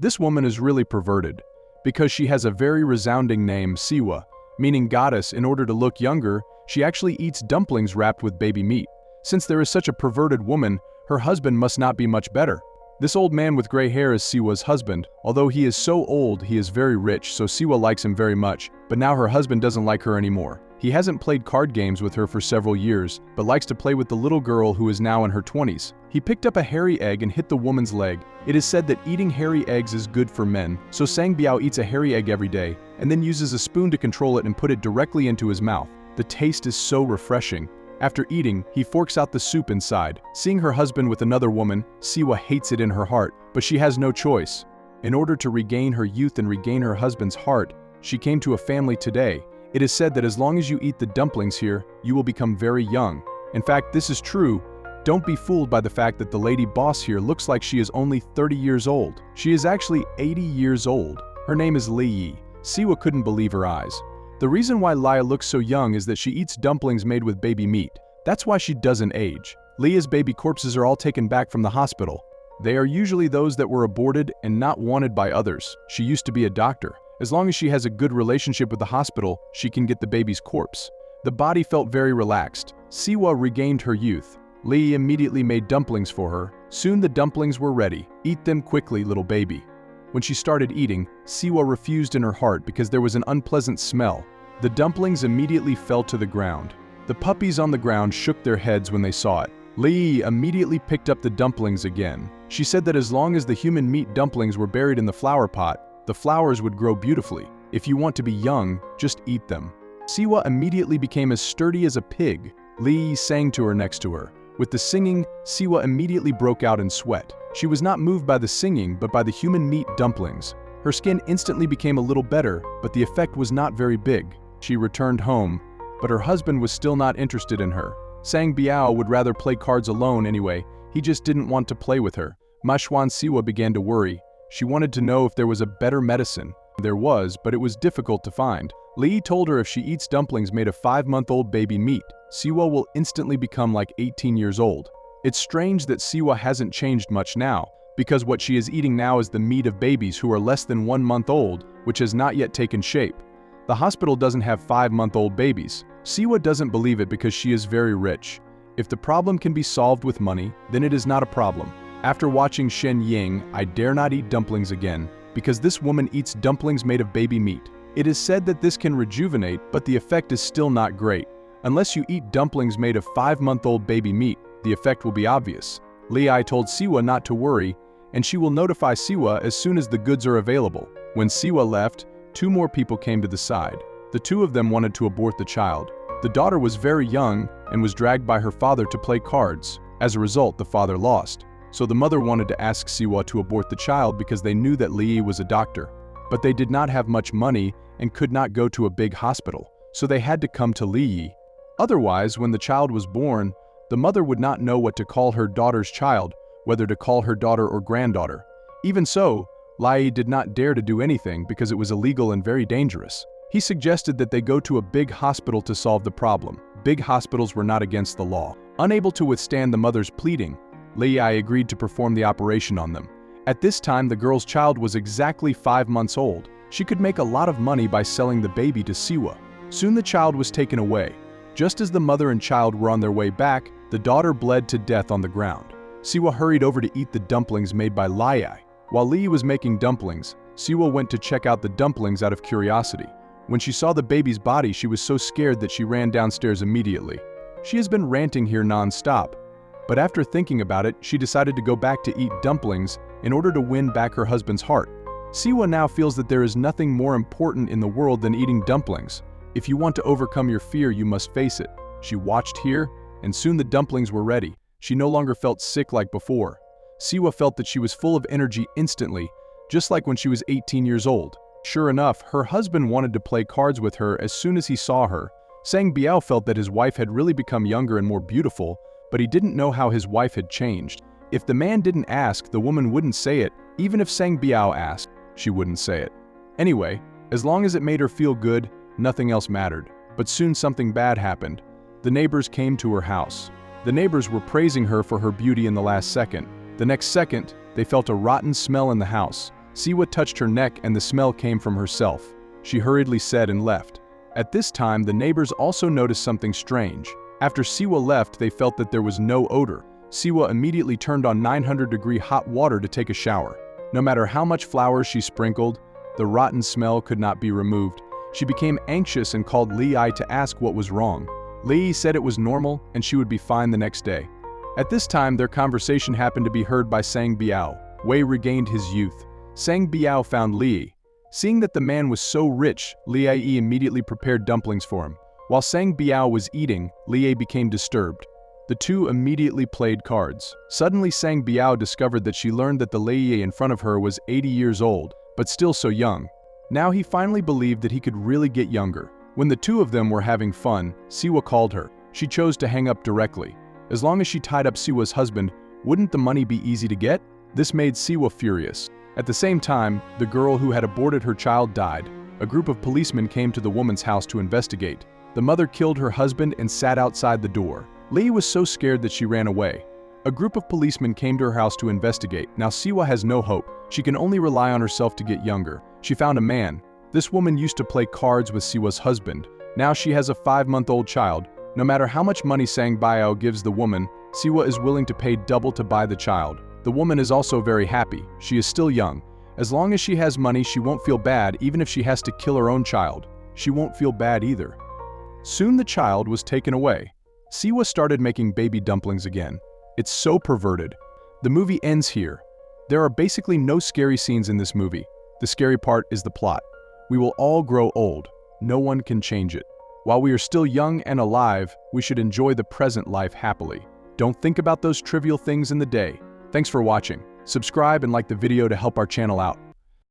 This woman is really perverted, because she has a very resounding name, Siwa, meaning goddess. In order to look younger, she actually eats dumplings wrapped with baby meat. Since there is such a perverted woman, her husband must not be much better. This old man with gray hair is Siwa's husband. Although he is so old, he is very rich, so Siwa likes him very much, but now her husband doesn't like her anymore. He hasn't played card games with her for several years, but likes to play with the little girl who is now in her 20s. He picked up a hairy egg and hit the woman's leg. It is said that eating hairy eggs is good for men, so Sang Biao eats a hairy egg every day, and then uses a spoon to control it and put it directly into his mouth. The taste is so refreshing. After eating, he forks out the soup inside. Seeing her husband with another woman, Siwa hates it in her heart, but she has no choice. In order to regain her youth and regain her husband's heart, she came to a family today. It is said that as long as you eat the dumplings here, you will become very young. In fact, this is true. Don't be fooled by the fact that the lady boss here looks like she is only 30 years old. She is actually 80 years old. Her name is Leiyi. Siwa couldn't believe her eyes. The reason why Leiyi looks so young is that she eats dumplings made with baby meat. That's why she doesn't age. Leiyi's baby corpses are all taken back from the hospital. They are usually those that were aborted and not wanted by others. She used to be a doctor. As long as she has a good relationship with the hospital, she can get the baby's corpse. The body felt very relaxed. Siwa regained her youth. Leiyi immediately made dumplings for her. Soon the dumplings were ready. Eat them quickly, little baby. When she started eating, Siwa refused in her heart because there was an unpleasant smell. The dumplings immediately fell to the ground. The puppies on the ground shook their heads when they saw it. Leiyi immediately picked up the dumplings again. She said that as long as the human meat dumplings were buried in the flower pot, the flowers would grow beautifully. If you want to be young, just eat them. Siwa immediately became as sturdy as a pig. Leiyi sang to her next to her. With the singing, Siwa immediately broke out in sweat. She was not moved by the singing, but by the human meat dumplings. Her skin instantly became a little better, but the effect was not very big. She returned home, but her husband was still not interested in her. Sang Biao would rather play cards alone anyway. He just didn't want to play with her. Mashwan Siwa began to worry. She wanted to know if there was a better medicine. There was, but it was difficult to find. Leiyi told her if she eats dumplings made of 5-month-old baby meat, Siwa will instantly become like 18 years old. It's strange that Siwa hasn't changed much now, because what she is eating now is the meat of babies who are less than 1 month old, which has not yet taken shape. The hospital doesn't have 5-month-old babies. Siwa doesn't believe it because she is very rich. If the problem can be solved with money, then it is not a problem. After watching Shen Ying, I dare not eat dumplings again, because this woman eats dumplings made of baby meat. It is said that this can rejuvenate, but the effect is still not great. Unless you eat dumplings made of 5-month-old baby meat, the effect will be obvious. Leiyi told Siwa not to worry, and she will notify Siwa as soon as the goods are available. When Siwa left, 2 more people came to the side. The 2 of them wanted to abort the child. The daughter was very young and was dragged by her father to play cards. As a result, the father lost. So the mother wanted to ask Siwa to abort the child because they knew that Leiyi was a doctor. But they did not have much money and could not go to a big hospital, so they had to come to Leiyi. Otherwise, when the child was born, the mother would not know what to call her daughter's child, whether to call her daughter or granddaughter. Even so, Leiyi did not dare to do anything because it was illegal and very dangerous. He suggested that they go to a big hospital to solve the problem. Big hospitals were not against the law. Unable to withstand the mother's pleading, Leiyi agreed to perform the operation on them. At this time, the girl's child was exactly 5 months old. She could make a lot of money by selling the baby to Siwa. Soon the child was taken away. Just as the mother and child were on their way back, the daughter bled to death on the ground. Siwa hurried over to eat the dumplings made by Leiyi. While Leiyi was making dumplings, Siwa went to check out the dumplings out of curiosity. When she saw the baby's body, she was so scared that she ran downstairs immediately. She has been ranting here non-stop, but after thinking about it, she decided to go back to eat dumplings in order to win back her husband's heart. Siwa now feels that there is nothing more important in the world than eating dumplings. If you want to overcome your fear, you must face it. She watched here, and soon the dumplings were ready. She no longer felt sick like before. Siwa felt that she was full of energy instantly, just like when she was 18 years old. Sure enough, her husband wanted to play cards with her as soon as he saw her. Sang Biao felt that his wife had really become younger and more beautiful, but he didn't know how his wife had changed. If the man didn't ask, the woman wouldn't say it. Even if Sang Biao asked, she wouldn't say it. Anyway, as long as it made her feel good, nothing else mattered. But soon something bad happened. The neighbors came to her house. The neighbors were praising her for her beauty in the last second. The next second, they felt a rotten smell in the house. Siwa touched her neck and the smell came from herself. She hurriedly said and left. At this time, the neighbors also noticed something strange. After Siwa left, they felt that there was no odor. Siwa immediately turned on 900-degree hot water to take a shower. No matter how much flour she sprinkled, the rotten smell could not be removed. She became anxious and called Leiyi to ask what was wrong. Leiyi said it was normal and she would be fine the next day. At this time, their conversation happened to be heard by Sang Biao. Wei regained his youth. Sang Biao found Leiyi. Seeing that the man was so rich, Leiyi immediately prepared dumplings for him. While Sang Biao was eating, Leiyi became disturbed. The two immediately played cards. Suddenly Sang Biao discovered that she learned that the Leiyi in front of her was 80 years old, but still so young. Now he finally believed that he could really get younger. When the two of them were having fun, Siwa called her. She chose to hang up directly. As long as she tied up Siwa's husband, wouldn't the money be easy to get? This made Siwa furious. At the same time, the girl who had aborted her child died. A group of policemen came to the woman's house to investigate. The mother killed her husband and sat outside the door. Leiyi was so scared that she ran away. A group of policemen came to her house to investigate. Now Siwa has no hope. She can only rely on herself to get younger. She found a man. This woman used to play cards with Siwa's husband. Now she has a 5-month-old child. No matter how much money Sang Biao gives the woman, Siwa is willing to pay double to buy the child. The woman is also very happy. She is still young. As long as she has money, she won't feel bad even if she has to kill her own child. She won't feel bad either. Soon the child was taken away. Siwa started making baby dumplings again. It's so perverted. The movie ends here. There are basically no scary scenes in this movie. The scary part is the plot. We will all grow old. No one can change it. While we are still young and alive, we should enjoy the present life happily. Don't think about those trivial things in the day. Thanks for watching. Subscribe and like the video to help our channel out.